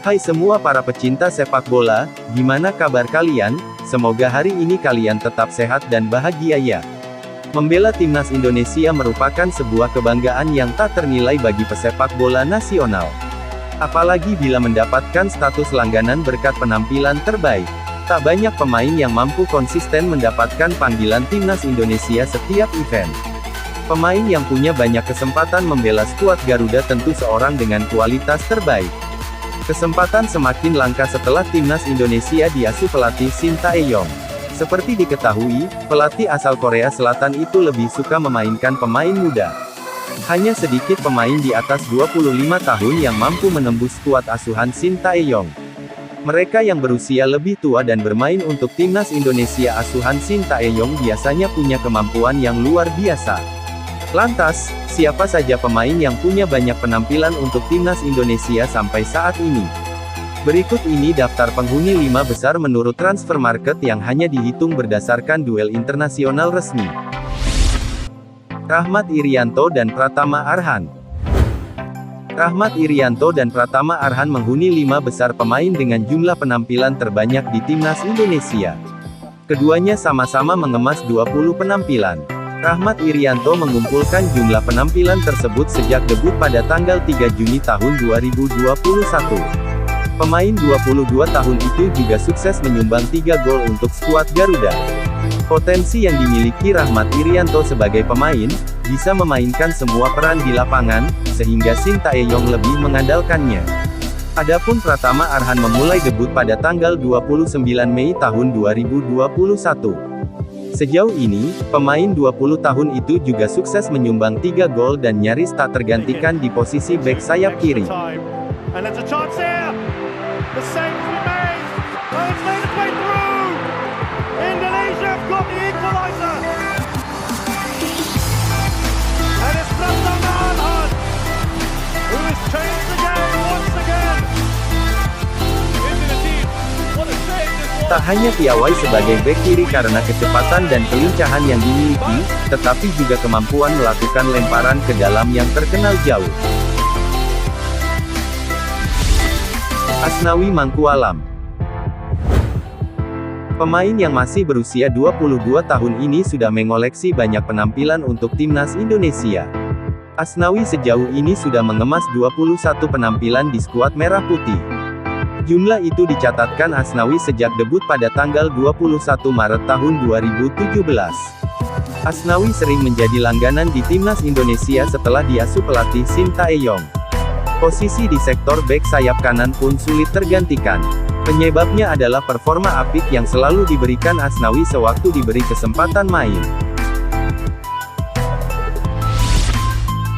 Hai semua para pecinta sepak bola, gimana kabar kalian? Semoga hari ini kalian tetap sehat dan bahagia ya. Membela timnas Indonesia merupakan sebuah kebanggaan yang tak ternilai bagi pesepak bola nasional. Apalagi bila mendapatkan status langganan berkat penampilan terbaik. Tak banyak pemain yang mampu konsisten mendapatkan panggilan timnas Indonesia setiap event. Pemain yang punya banyak kesempatan membela skuad Garuda tentu seorang dengan kualitas terbaik. Kesempatan semakin langka setelah timnas Indonesia diasuh pelatih Shin Tae-yong. Seperti diketahui, pelatih asal Korea Selatan itu lebih suka memainkan pemain muda. Hanya sedikit pemain di atas 25 tahun yang mampu menembus skuad asuhan Shin Tae-yong. Mereka yang berusia lebih tua dan bermain untuk timnas Indonesia asuhan Shin Tae-yong biasanya punya kemampuan yang luar biasa. Lantas, siapa saja pemain yang punya banyak penampilan untuk timnas Indonesia sampai saat ini? Berikut ini daftar penghuni 5 besar menurut Transfermarkt yang hanya dihitung berdasarkan duel internasional resmi. Rahmat Irianto dan Pratama Arhan. Rahmat Irianto dan Pratama Arhan menghuni 5 besar pemain dengan jumlah penampilan terbanyak di timnas Indonesia. Keduanya sama-sama mengemas 20 penampilan. Rahmat Irianto mengumpulkan jumlah penampilan tersebut sejak debut pada tanggal 3 Juni tahun 2021. Pemain 22 tahun itu juga sukses menyumbang 3 gol untuk skuad Garuda. Potensi yang dimiliki Rahmat Irianto sebagai pemain, bisa memainkan semua peran di lapangan, sehingga Shin Tae-yong lebih mengandalkannya. Adapun Pratama Arhan memulai debut pada tanggal 29 Mei tahun 2021. Sejauh ini, pemain 20 tahun itu juga sukses menyumbang 3 gol dan nyaris tak tergantikan di posisi bek sayap kiri. Tak hanya piawai sebagai bek kiri karena kecepatan dan kelincahan yang dimiliki, tetapi juga kemampuan melakukan lemparan ke dalam yang terkenal jauh. Asnawi Mangkualam. Pemain yang masih berusia 22 tahun ini sudah mengoleksi banyak penampilan untuk timnas Indonesia. Asnawi sejauh ini sudah mengemas 21 penampilan di skuad Merah Putih. Jumlah itu dicatatkan Asnawi sejak debut pada tanggal 21 Maret tahun 2017. Asnawi sering menjadi langganan di timnas Indonesia setelah diasuh pelatih Shin Tae-yong. Posisi di sektor bek sayap kanan pun sulit tergantikan. Penyebabnya adalah performa apik yang selalu diberikan Asnawi sewaktu diberi kesempatan main.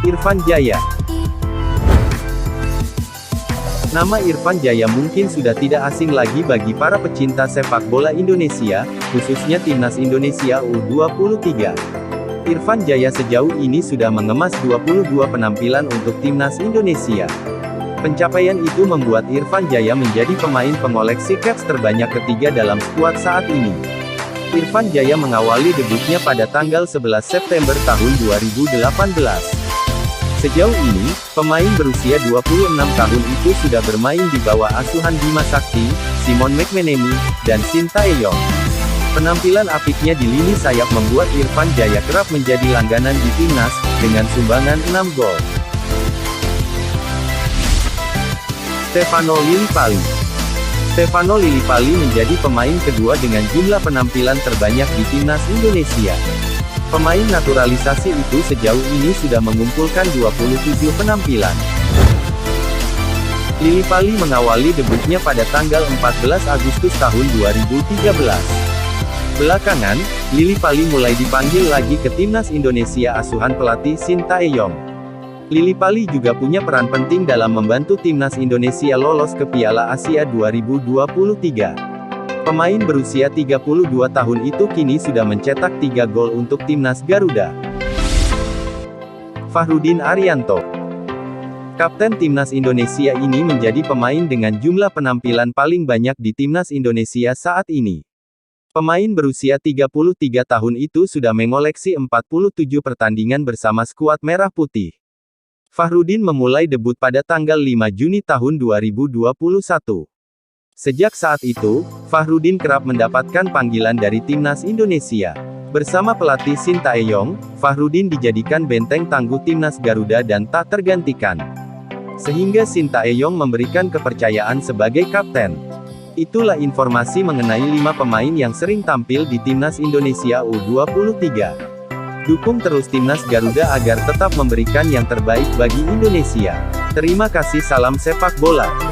Irfan Jaya. Nama Irfan Jaya mungkin sudah tidak asing lagi bagi para pecinta sepak bola Indonesia, khususnya timnas Indonesia U23. Irfan Jaya sejauh ini sudah mengemas 22 penampilan untuk timnas Indonesia. Pencapaian itu membuat Irfan Jaya menjadi pemain pengoleksi caps terbanyak ketiga dalam skuad saat ini. Irfan Jaya mengawali debutnya pada tanggal 11 September tahun 2018. Sejauh ini, pemain berusia 26 tahun itu sudah bermain di bawah asuhan Bima Sakti, Simon McManamy, dan Shin Tae-yong. Penampilan apiknya di lini sayap membuat Irfan Jaya kerap menjadi langganan di timnas, dengan sumbangan 6 gol. Stefano Lillipali. Stefano Lillipali menjadi pemain kedua dengan jumlah penampilan terbanyak di timnas Indonesia. Pemain naturalisasi itu sejauh ini sudah mengumpulkan 27 penampilan. Lillipali mengawali debutnya pada tanggal 14 Agustus tahun 2013. Belakangan, Lillipali mulai dipanggil lagi ke timnas Indonesia asuhan pelatih Shin Tae-yong. Lillipali juga punya peran penting dalam membantu timnas Indonesia lolos ke Piala Asia 2023. Pemain berusia 32 tahun itu kini sudah mencetak 3 gol untuk timnas Garuda. Fahrudin Arianto. Kapten timnas Indonesia ini menjadi pemain dengan jumlah penampilan paling banyak di timnas Indonesia saat ini. Pemain berusia 33 tahun itu sudah mengoleksi 47 pertandingan bersama skuad Merah Putih. Fahrudin memulai debut pada tanggal 5 Juni tahun 2021. Sejak saat itu, Fahrudin kerap mendapatkan panggilan dari timnas Indonesia. Bersama pelatih Sintayong, Fahrudin dijadikan benteng tangguh timnas Garuda dan tak tergantikan. Sehingga Sintayong memberikan kepercayaan sebagai kapten. Itulah informasi mengenai 5 pemain yang sering tampil di timnas Indonesia U23. Dukung terus timnas Garuda agar tetap memberikan yang terbaik bagi Indonesia. Terima kasih, salam sepak bola.